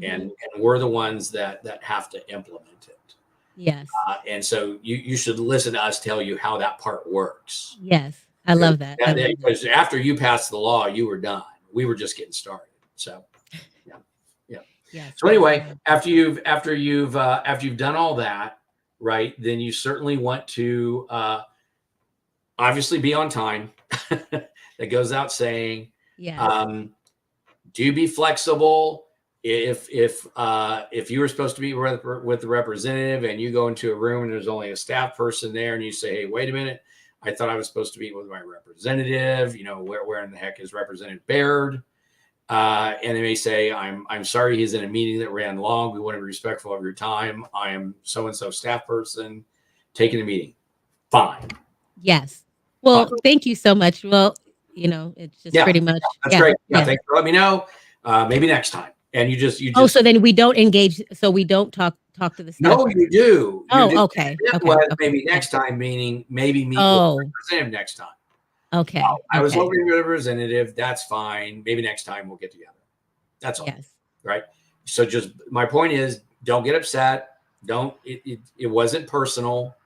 And we're the ones that have to implement it. Yes. And so you should listen to us tell you how that part works. Yes. I love that. Because after you passed the law, you were done. We were just getting started. So, yeah. Yes. So anyway, after you've done all that, right, then you certainly want to obviously be on time. That goes out saying. Yes. Do be flexible. If you were supposed to be with the representative and you go into a room and there's only a staff person there and you say, hey, wait a minute, I thought I was supposed to meet with my representative, where in the heck is Representative Baird? And they may say, I'm sorry, he's in a meeting that ran long. We want to be respectful of your time. I am so-and-so staff person taking a meeting. Fine. Yes. Well, thank you so much. Well, it's just pretty much. That's great. Yeah. Thanks for letting me know. Maybe next time. And you just. Oh, so then we don't engage. So we don't talk to the staff. No, you do. Okay. Maybe next time, meaning maybe meet with the representative next time. Okay. I was hoping with a representative. That's fine. Maybe next time we'll get together. That's all. Yes. Right. So just my point is, don't get upset. It wasn't personal.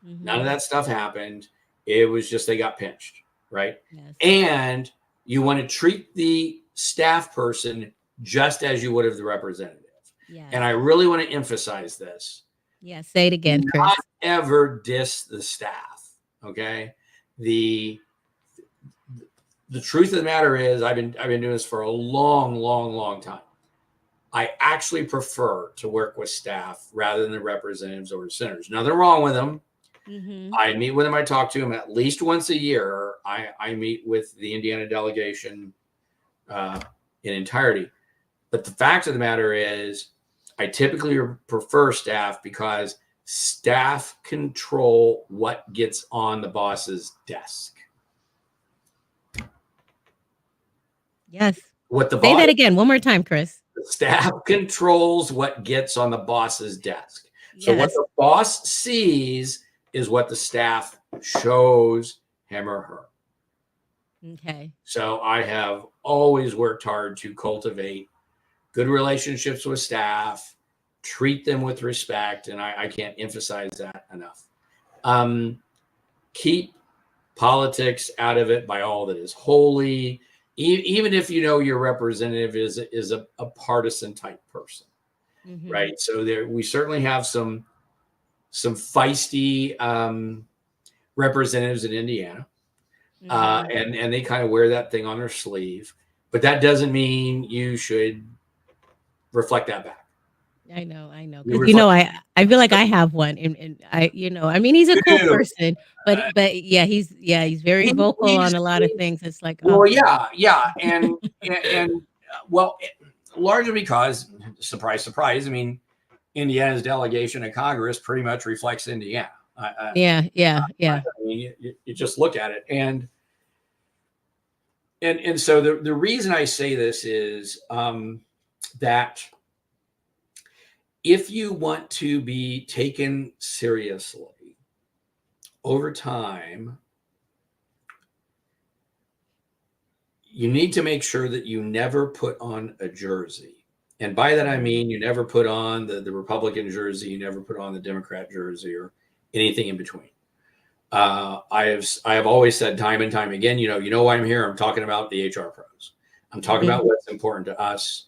None of that stuff happened. It was just they got pinched. Right. Yes. And you want to treat the staff person just as you would have the representative. Yes. And I really want to emphasize this. Yeah. Say it again, Chris. Not ever diss the staff. Okay. The truth of the matter is I've been doing this for a long time. I actually prefer to work with staff rather than the representatives or the senators. Nothing wrong with them. I meet with them. I talk to them at least once a year. I meet with the Indiana delegation in entirety. But the fact of the matter is I typically prefer staff because staff control what gets on the boss's desk. Yes. Say that again one more time, Chris. The staff controls what gets on the boss's desk. So what the boss sees is what the staff shows him or her. Okay. So I have always worked hard to cultivate good relationships with staff, treat them with respect, and I can't emphasize that enough. Keep politics out of it by all that is holy, even if your representative is a partisan type person, right? So we certainly have some feisty representatives in Indiana, and they kind of wear that thing on their sleeve. But that doesn't mean you should reflect that back. I know. Because I feel like I have one, and I he's a cool person, but he's very vocal on a lot of things. It's like, and well, largely because surprise, I mean, Indiana's delegation in Congress pretty much reflects Indiana. Yeah. I mean, you just look at it, and so the reason I say this is that if you want to be taken seriously over time, you need to make sure that you never put on a jersey. And by that, I mean, you never put on the Republican jersey, you never put on the Democrat jersey or anything in between. I have always said time and time again, you know why I'm here. I'm talking about the HR pros. I'm talking about what's important to us.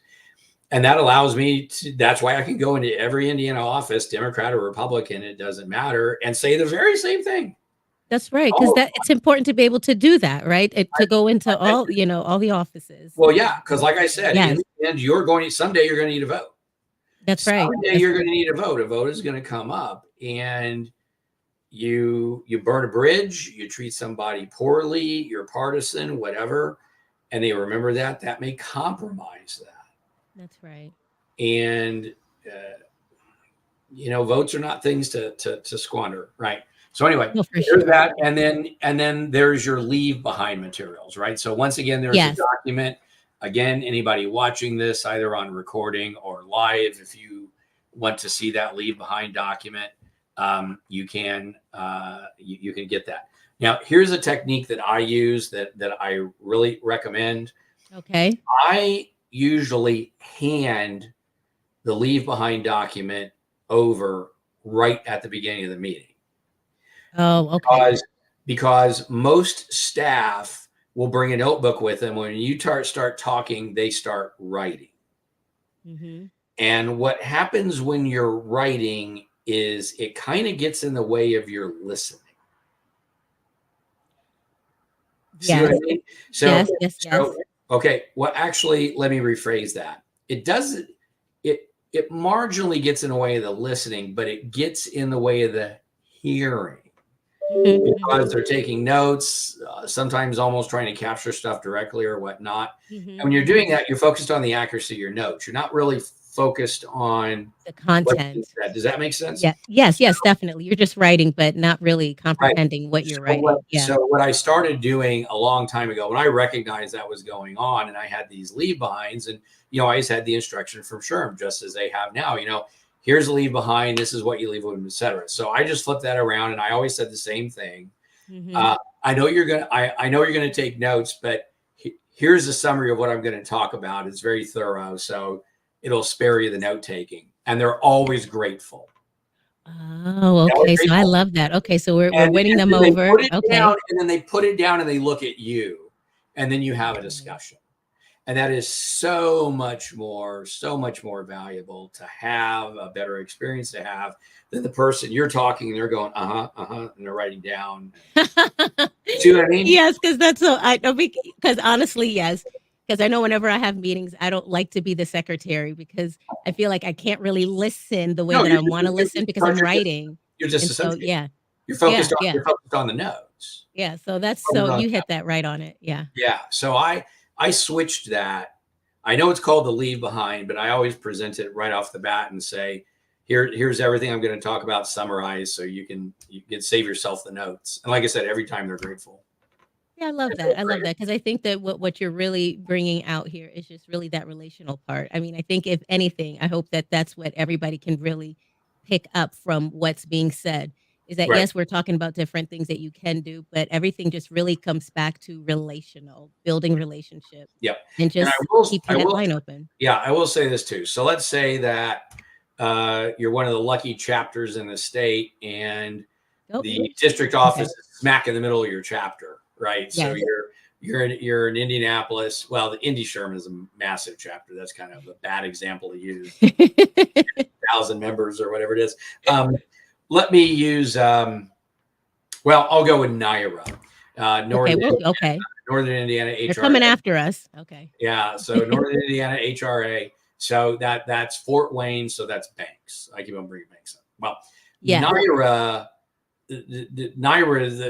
And that allows me that's why I can go into every Indiana office, Democrat or Republican, it doesn't matter, and say the very same thing. That's right. Because it's important to be able to do that, right? To go into all the offices. Well, yeah, because like I said, in the end, someday you're going to need a vote. That's right. Someday you're going to need a vote. A vote is going to come up, and you burn a bridge, you treat somebody poorly, you're partisan, whatever, and they remember that may compromise that. That's right. And votes are not things to squander, right? So anyway, there's that, and then there's your leave behind materials, right? So once again, there's a document. Again, anybody watching this either on recording or live, if you want to see that leave behind document, you can get that. Now, here's a technique that I use that I really recommend. Okay. I usually hand the leave behind document over right at the beginning of the meeting. Oh, okay. Because most staff will bring a notebook with them. When you start talking, they start writing. Mm-hmm. And what happens when you're writing is it kind of gets in the way of your listening. See what I mean? So, Yes. okay. Well, actually, let me rephrase that. It doesn't, it marginally gets in the way of the listening, but it gets in the way of the hearing. Because they're taking notes, sometimes almost trying to capture stuff directly or whatnot. And when you're doing that, you're focused on the accuracy of your notes. You're not really focused on the content. Does that make sense? Yeah. Yes, definitely. You're just writing, but not really comprehending what you're writing. So what I started doing a long time ago, when I recognized that was going on, and I had these leave behinds, and I always had the instruction from SHRM, just as they have now. Here's a leave behind. This is what you leave with them, et cetera. So I just flipped that around, and I always said the same thing. I know you're gonna take notes, but here's a summary of what I'm going to talk about. It's very thorough, so it'll spare you the note taking. And they're always grateful. Oh, okay. So I love that. Okay, so we're winning them over. Okay. And then they put it down and they look at you, and then you have a discussion. And that is so much more valuable to have, a better experience to have than the person you're talking and they're going, and they're writing down. See what I mean? Yes, because that's so I know because honestly, yes. Because I know whenever I have meetings, I don't like to be the secretary because I feel like I can't really listen the way that I want to listen because I'm writing. You're just so you're focused on the notes. Yeah, so that's so you hit that right on it. Yeah. Yeah. So I switched that. I know it's called the leave behind, but I always present it right off the bat and say, here's everything I'm going to talk about summarized, so you can save yourself the notes. And like I said, every time they're grateful. Yeah, I love that. I love that because I think that what you're really bringing out here is just really that relational part. I mean, I think if anything, I hope that that's what everybody can really pick up from what's being said is that, yes, we're talking about different things that you can do, but everything just really comes back to relational, building relationship. Yep. And just keeping that line open. Yeah, I will say this too. So let's say that you're one of the lucky chapters in the state and the district office is smack in the middle of your chapter. Right. So you're in Indianapolis. Well, the IndySHRM is a massive chapter. That's kind of a bad example to use. 1,000 members or whatever it is. Let me use, I'll go with NYRA. Northern Indiana HRA. They're coming after us. Okay. Yeah. So Northern Indiana HRA. So that's Fort Wayne. So that's banks. I keep on bringing banks up. Well, NYRA. The NYRA is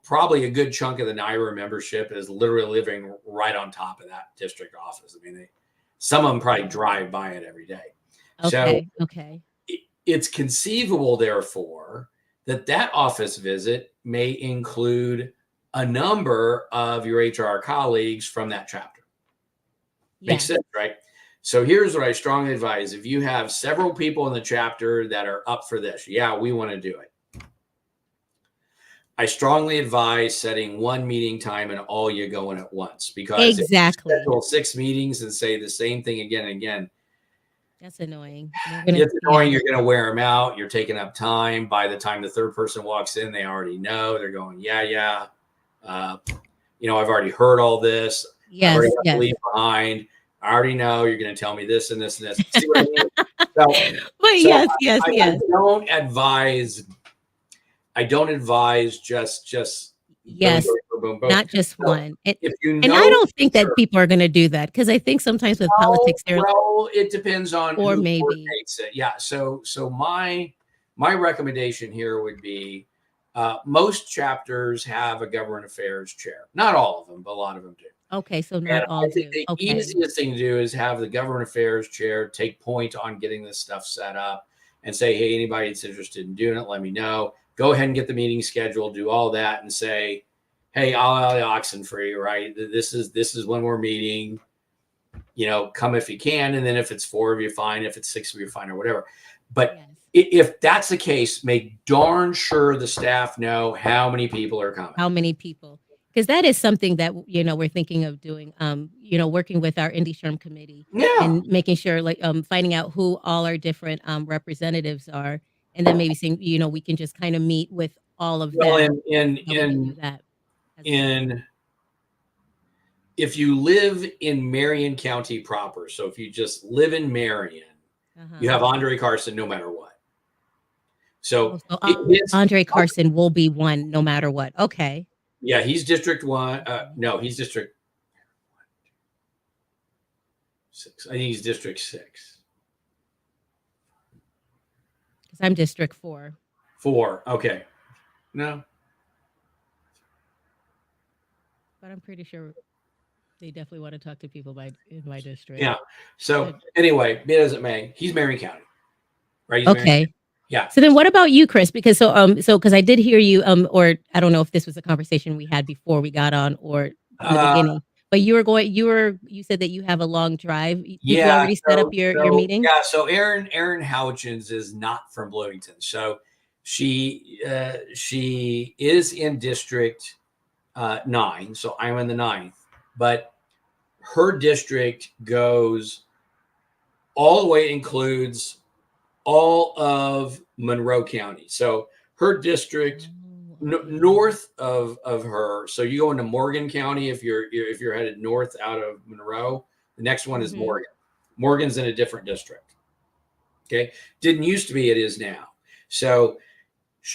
probably a good chunk of the NYRA membership is literally living right on top of that district office. I mean, some of them probably drive by it every day. Okay. It's conceivable, therefore, that office visit may include a number of your HR colleagues from that chapter. Makes sense, right? So here's what I strongly advise. If you have several people in the chapter that are up for this, we want to do it. I strongly advise setting one meeting time and all you going at once, because if you schedule 6 meetings and say the same thing again and again, that's annoying. It's annoying. You're going to wear them out. You're taking up time. By the time the third person walks in, they already know. They're going, I've already heard all this. I've already got to leave behind. I already know you're going to tell me this and this and this. See what I mean? I don't advise. I don't advise just boom, not just one. And I don't think that people are going to do that because I think sometimes with politics, it depends on or who maybe takes it. Yeah. So my recommendation here would be most chapters have a government affairs chair. Not all of them, but a lot of them do. Okay, so not all do. The easiest thing to do is have the government affairs chair take point on getting this stuff set up and say, hey, anybody that's interested in doing it, let me know. Go ahead and get the meeting scheduled, do all that, and say, hey, I'll the oxen free, right? This is when we're meeting. Come if you can, and then if it's 4 of you, fine. If it's 6 of you, fine, or whatever. But If that's the case, make darn sure the staff know how many people are coming. How many people? Because that is something that, we're thinking of doing, working with our IndySHRM committee Yeah. and making sure, like, finding out who all our different representatives are, and then maybe saying, we can just kind of meet with all of Well, them. in We can do that as well. in if you live in Marion County proper, so if you just live in Marion, you have Andre Carson no matter what. So, Andre Carson will be one no matter what. Okay. Yeah, he's District 1. No, he's District 6. I think he's District 6. Because I'm District 4. 4. Okay. No. But I'm pretty sure they definitely want to talk to people in my district. Yeah. So anyway, be it as it may, he's Marion County, right? He's okay. Yeah. So then what about you, Chris? Because because I did hear you, or I don't know if this was a conversation we had before we got on or in the beginning, but you said that you have a long drive. Did you already set up your meeting? Yeah. So Erin Houchins is not from Bloomington. So she is in District 9. So I'm in the 9th, but her district goes all the way, includes all of Monroe County. So her district north of her. So you go into Morgan County if you're headed north out of Monroe. The next one is Morgan. Morgan's in a different district. Okay, didn't used to be. It is now. So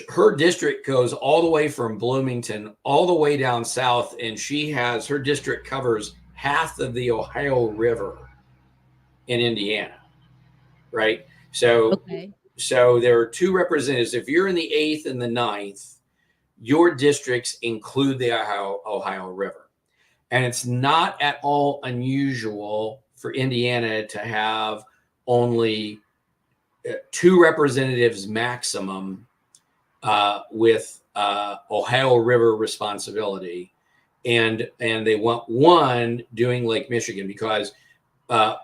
her district goes all the way from Bloomington all the way down south, and her district covers half of the Ohio River in Indiana, right? So, so there are 2 representatives. If you're in the 8th and the 9th, your districts include the Ohio River. And it's not at all unusual for Indiana to have only 2 representatives maximum with Ohio River responsibility. And they want 1 doing Lake Michigan, because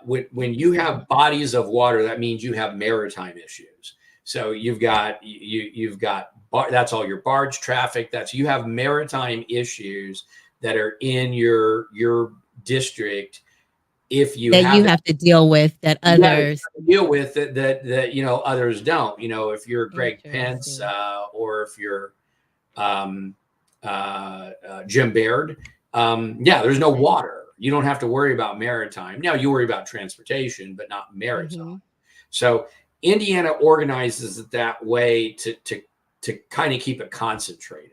when you have bodies of water, that means you have maritime issues. So you've got that's all your barge traffic. You have maritime issues that are in your district. If you have to deal with that others deal with that others don't. If you're Greg Pence or if you're Jim Baird, there's no water. You don't have to worry about maritime. Now you worry about transportation, but not maritime. So Indiana organizes it that way to kind of keep it concentrated.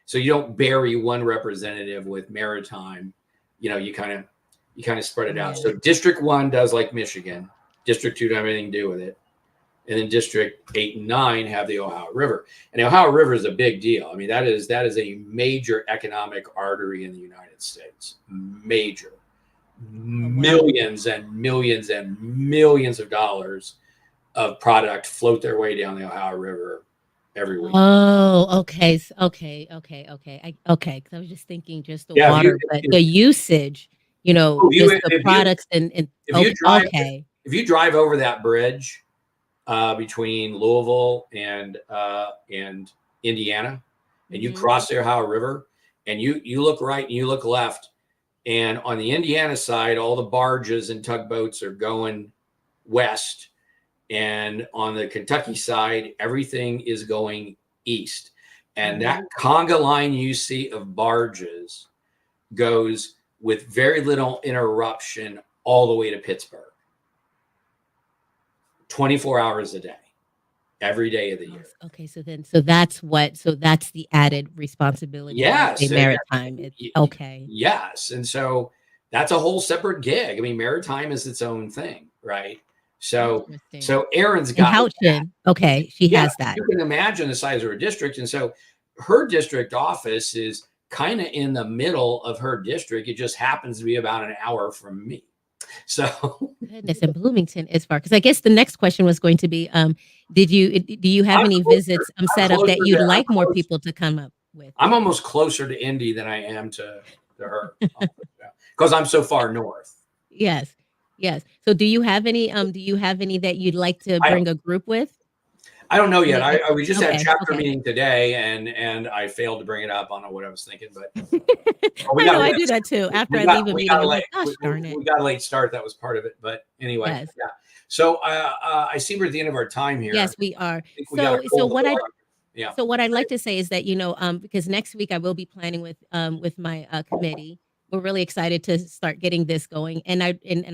So you don't bury one representative with maritime. You kind of spread it out. So District 1 does like Michigan. District 2 doesn't have anything to do with it. And then District 8 and 9 have the Ohio River. And the Ohio River is a big deal. I mean, that is a major economic artery in the United States. Major. Millions and millions and millions of dollars of product float their way down the Ohio River every week. Oh, okay. Okay. Because I was just thinking just the water, but the usage, just the products and if you drive over that bridge between Louisville and Indiana, and you cross the Ohio River, and you look right and you look left, and on the Indiana side, all the barges and tugboats are going west, and on the Kentucky side, everything is going east. And that conga line you see of barges goes with very little interruption all the way to Pittsburgh. 24 hours a day, every day of the year. Okay, so that's the added responsibility. Yes, maritime. Yes, and so that's a whole separate gig. I mean, maritime is its own thing, right? So Erin's got Houchin. Okay, she has that. You can imagine the size of her district, and so her district office is kind of in the middle of her district. It just happens to be about an hour from me. So goodness, and Bloomington is far. Because I guess the next question was going to be, do you have any visits set up that you'd like more people to come up with? I'm almost closer to Indy than I am to her, because I'm so far north. Yes. So do you have any that you'd like to bring a group with? I don't know And yet. they We just had okay, chapter okay. meeting today, and I failed to bring it up. I don't know what I was thinking, but we I got know, a I late, do that too. After we I got leave a we meeting, got a I'm late like, "Gosh darn it." we got a late start. That was part of it. But anyway, Yes. yeah. So I see we're at the end of our time here. Yes, we are. I think we got to So pull the what I plug. Yeah. So what I'd like to say is that, because next week I will be planning with my committee. We're really excited to start getting this going, and I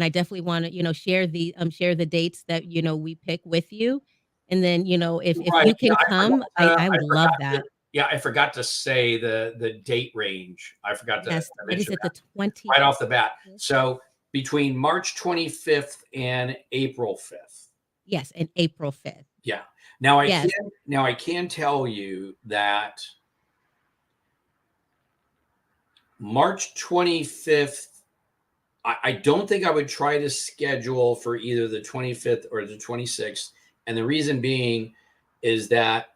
definitely want to share the dates that we pick with you, and then if Right. you Yeah. can come, I would love that. I forgot to say the date range. I forgot to Yes, what is mention it? that The 20th. right off the bat. So between March 25th and April 5th. Yes, and April 5th. Yeah. Now Yes. I can tell you that March 25th, I don't think I would try to schedule for either the 25th or the 26th. And the reason being is that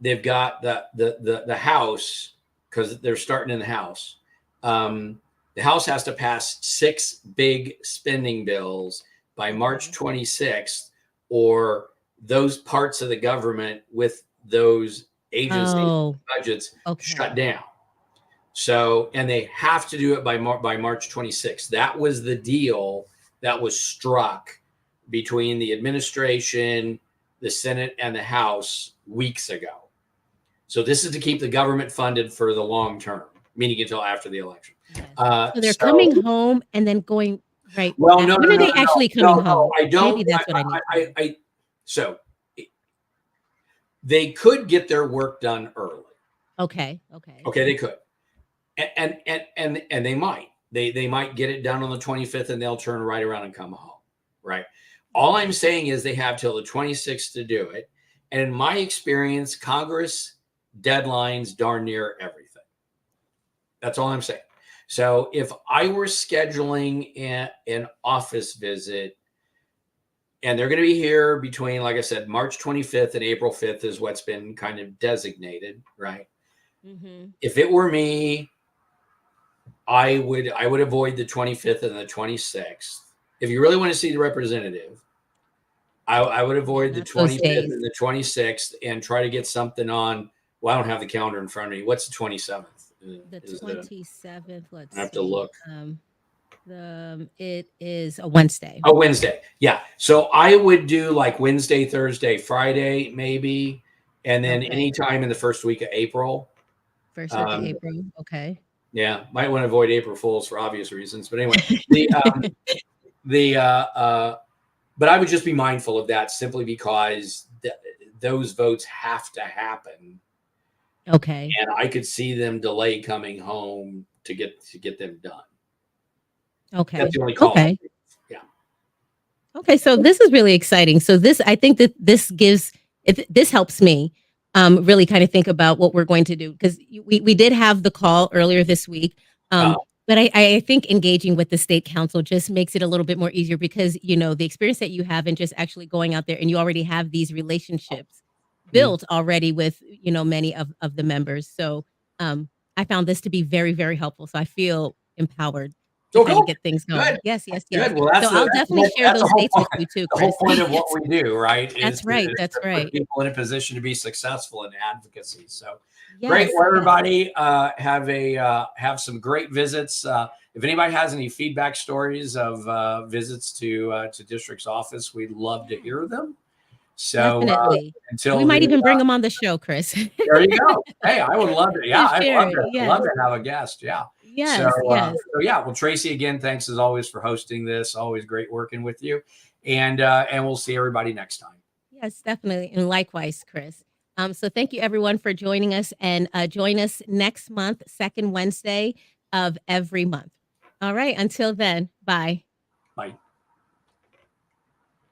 they've got the house, because they're starting in the house. The house has to pass 6 big spending bills by March Okay. 26th, or those parts of the government with those agency Oh, budgets shut okay. down. So, and they have to do it by March 26th. That was the deal that was struck between the administration, the Senate, and the House weeks ago. So this is to keep the government funded for the long term, meaning until after the election. Yes. Uh, So they're so, coming home and then going right well, back. no, When no, are no, they no, actually no, coming no. home? I don't. Maybe that's what I need to know. So they could get their work done early. Okay, okay. Okay, they could, and they might. They might get it done on the 25th, and they'll turn right around and come home. Right. All I'm saying is they have till the 26th to do it. And in my experience, Congress deadlines darn near everything. That's all I'm saying. So if I were scheduling an office visit, and they're going to be here between, like I said, March 25th and April 5th is what's been kind of designated, right? Mhm. If it were me, I would avoid the 25th and the 26th. If you really want to see the representative, I would Yeah, avoid the not those 25th days. and the 26th and try to get something on. Well, I don't have the calendar in front of me. What's the 27th? The Is 27th, let's I have to see. look. It is a Wednesday. Oh, Wednesday. Yeah. So I would do like Wednesday, Thursday, Friday, maybe, and then Okay. anytime in the first week of April. First week of Um, April. Okay. yeah, might want to avoid April Fools for obvious reasons. But anyway, the but I would just be mindful of that simply because those votes have to happen, Okay. and I could see them delay coming home to get them done. That's Okay. the only call. Okay. Yeah. Okay, so this is really exciting. So I think that this helps me really kind of think about what we're going to do, because we did have the call earlier this week. Uh, But I think engaging with the state council just makes it a little bit more easier, because the experience that you have and just actually going out there, and you already have these relationships mm. built already with many of the members. So I found this to be very, very helpful. So I feel empowered to So kind of cool. get things Good. going. Yes, yes, yes. Good. Well, So I'll definitely share that's the those whole dates with point. you too, The whole Chris. point of what Yes. we do, right, is That's right. That's to put right. people in a position to be successful in advocacy. So great. Yes, Well, yes. everybody, have some great visits. If anybody has any feedback stories of visits to district's office, we'd love to hear them. So Definitely. We until might the even bring them on the show, Chris. there you go. Hey, I would love to. Yeah, To I'd share it. love Yes. to have a guest. Yeah. So, Yes, yes. so yeah. Well, Tracy, again, thanks as always for hosting this. Always great working with you, and we'll see everybody next time. Yes, definitely. And likewise, Chris. So thank you everyone for joining us, and join us next month, second Wednesday of every month. All right. Until then, bye. Bye.